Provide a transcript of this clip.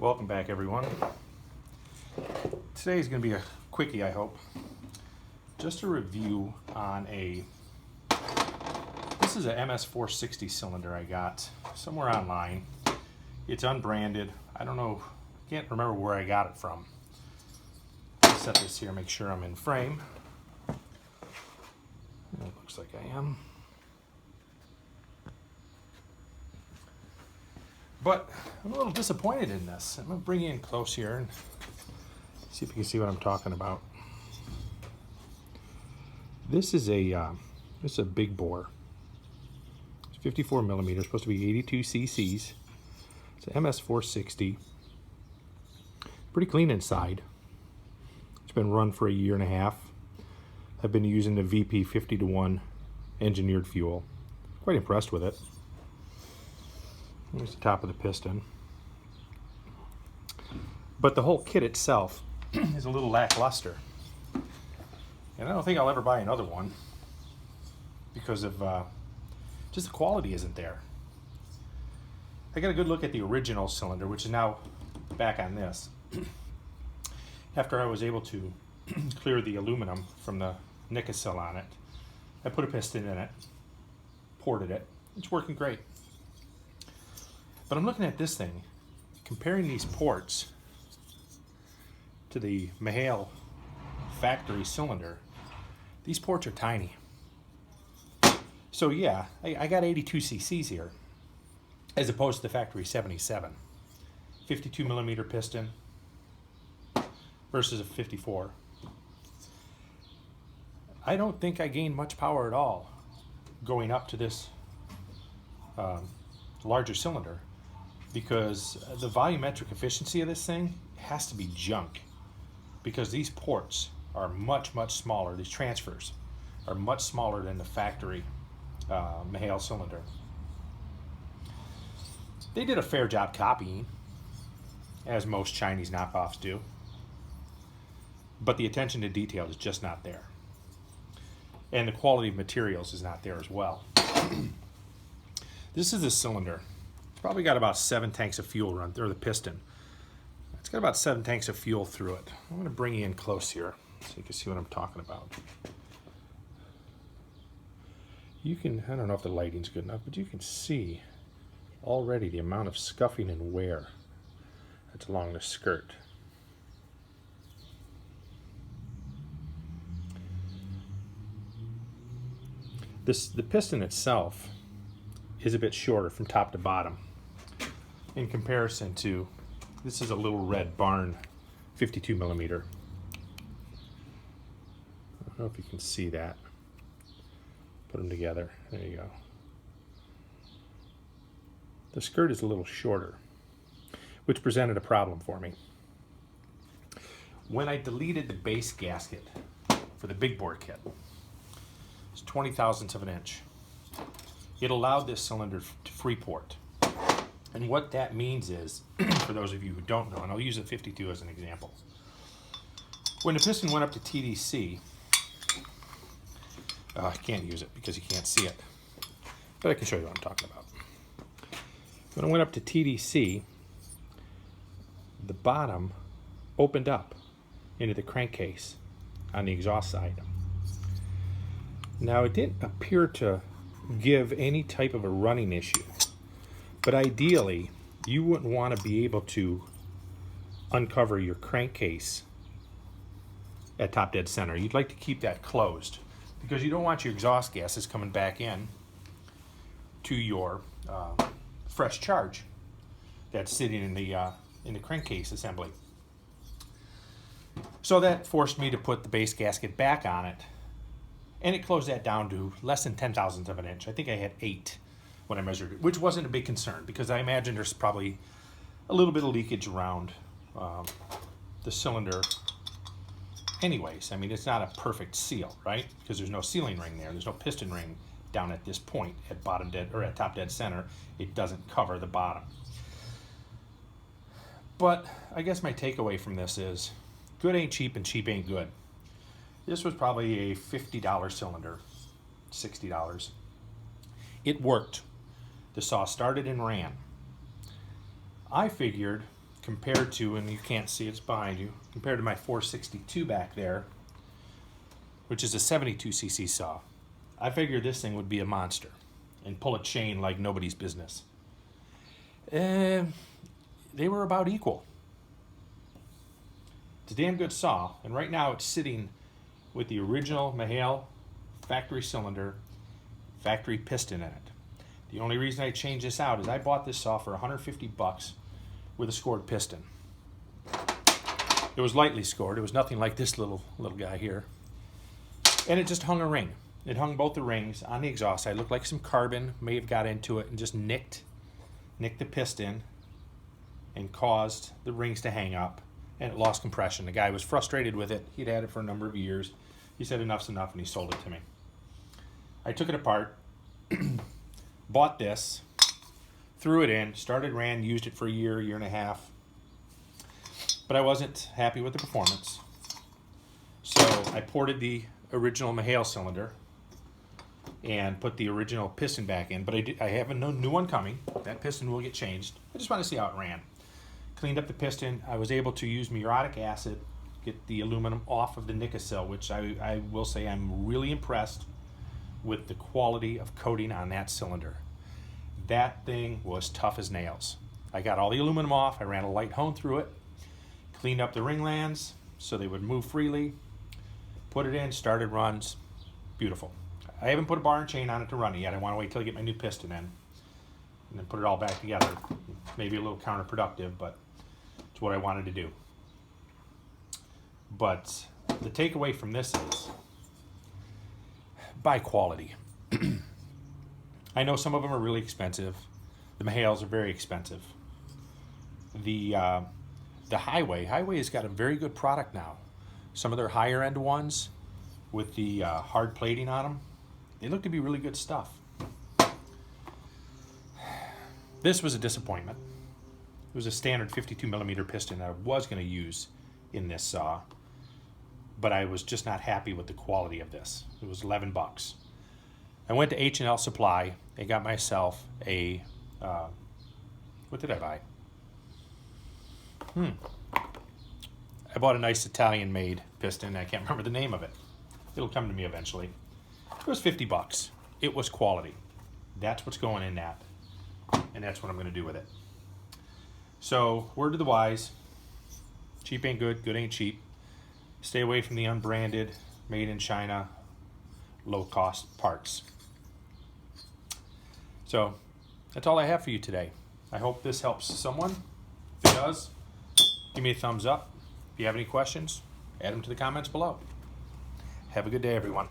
Welcome back, everyone. Today is going to be a quickie, I hope. Just a review on this is a ms460 cylinder I got somewhere online. It's unbranded. I don't know, can't remember where I got it from. I'll set this here, make sure I'm in frame. It looks like I am. But I'm a little disappointed in this. I'm going to bring you in close here and see if you can see what I'm talking about. This is a big bore. It's 54 millimeters, supposed to be 82 cc's. It's an ms460. Pretty clean inside. It's been run for a year and a half. I've been using the VP 50-to-1 engineered fuel. Quite impressed with it. Here's the top of the piston. But the whole kit itself is a little lackluster. And I don't think I'll ever buy another one because of just the quality isn't there. I got a good look at the original cylinder, which is now back on this. After I was able to clear the aluminum from the nickel on it, I put a piston in it, ported it. It's working great. But I'm looking at this thing, comparing these ports to the ms460 factory cylinder. These ports are tiny. So yeah, I got 82 cc's here, as opposed to the factory 77. 52 millimeter piston versus a 54. I don't think I gained much power at all going up to this larger cylinder, because the volumetric efficiency of this thing has to be junk, because these ports are much smaller. These transfers are much smaller than the factory ms460 cylinder. They did a fair job copying, as most Chinese knockoffs do, but the attention to detail is just not there, and the quality of materials is not there as well. This is a cylinder. Probably got about 7 tanks of fuel run through the piston. It's got about 7 tanks of fuel through it. I'm going to bring you in close here so you can see what I'm talking about. You can, I don't know if the lighting's good enough, but you can see already the amount of scuffing and wear that's along the skirt. The piston itself is a bit shorter from top to bottom in comparison to, this is a little red barn 52 millimeter. I don't know if you can see that. Put them together. There you go. The skirt is a little shorter, which presented a problem for me. When I deleted the base gasket for the big bore kit, it's 20 thousandths of an inch. It allowed this cylinder to free port. And what that means is, for those of you who don't know, and I'll use a 52 as an example. When the piston went up to TDC, I can't use it because you can't see it, but I can show you what I'm talking about. When it went up to TDC, the bottom opened up into the crankcase on the exhaust side. Now, it didn't appear to give any type of a running issue, but ideally you wouldn't want to be able to uncover your crankcase at top dead center. You'd like to keep that closed because you don't want your exhaust gases coming back in to your fresh charge that's sitting in the crankcase assembly. So that forced me to put the base gasket back on it, and it closed that down to less than 10 thousandths of an inch. I think I had 8 when I measured it, which wasn't a big concern because I imagine there's probably a little bit of leakage around the cylinder anyways. I mean, it's not a perfect seal, right? Because there's no sealing ring there. There's no piston ring down at this point at bottom dead or at top dead center. It doesn't cover the bottom. But I guess my takeaway from this is good ain't cheap and cheap ain't good. This was probably a $50 cylinder, $60. It worked. The saw started and ran. I figured compared to, and you can't see it's behind you, compared to my 462 back there, which is a 72cc saw. I figured this thing would be a monster and pull a chain like nobody's business. They were about equal. It's a damn good saw, and right now it's sitting with the original Mahale factory cylinder, factory piston in it. The only reason I changed this out is I bought this saw for $150 with a scored piston. It was lightly scored. It was nothing like this little guy here. And it just hung a ring. It hung both the rings on the exhaust side. It looked like some carbon may have got into it and just nicked the piston and caused the rings to hang up, and it lost compression. The guy was frustrated with it. He'd had it for a number of years. He said enough's enough, and he sold it to me. I took it apart, bought this, threw it in, started, ran, used it for a year and a half, but I wasn't happy with the performance. So I ported the original Mahale cylinder and put the original piston back in, but I have a new one coming. That piston will get changed. I just want to see how it ran. Cleaned up the piston. I was able to use muriatic acid, get the aluminum off of the Nicocil, which I will say I'm really impressed with the quality of coating on that cylinder. That thing was tough as nails. I got all the aluminum off. I ran a light hone through it, cleaned up the ring lands so they would move freely, put it in, started runs. Beautiful. I haven't put a bar and chain on it to run it yet. I want to wait till I get my new piston in and then put it all back together. Maybe a little counterproductive, but it's what I wanted to do. But the takeaway from this is buy quality. I know some of them are really expensive. The Mahales are very expensive. The Highway has got a very good product now. Some of their higher end ones with the hard plating on them, they look to be really good stuff. This was a disappointment. It was a standard 52 millimeter piston that I was going to use in this saw, but I was just not happy with the quality of this. It was $11. I went to H&L Supply and got myself a, what did I buy? I bought a nice Italian-made piston. I can't remember the name of it. It'll come to me eventually. It was $50. It was quality. That's what's going in that, and that's what I'm going to do with it. So, word to the wise, cheap ain't good, good ain't cheap. Stay away from the unbranded, made in China, low-cost parts. So, that's all I have for you today. I hope this helps someone. If it does, give me a thumbs up. If you have any questions, add them to the comments below. Have a good day, everyone.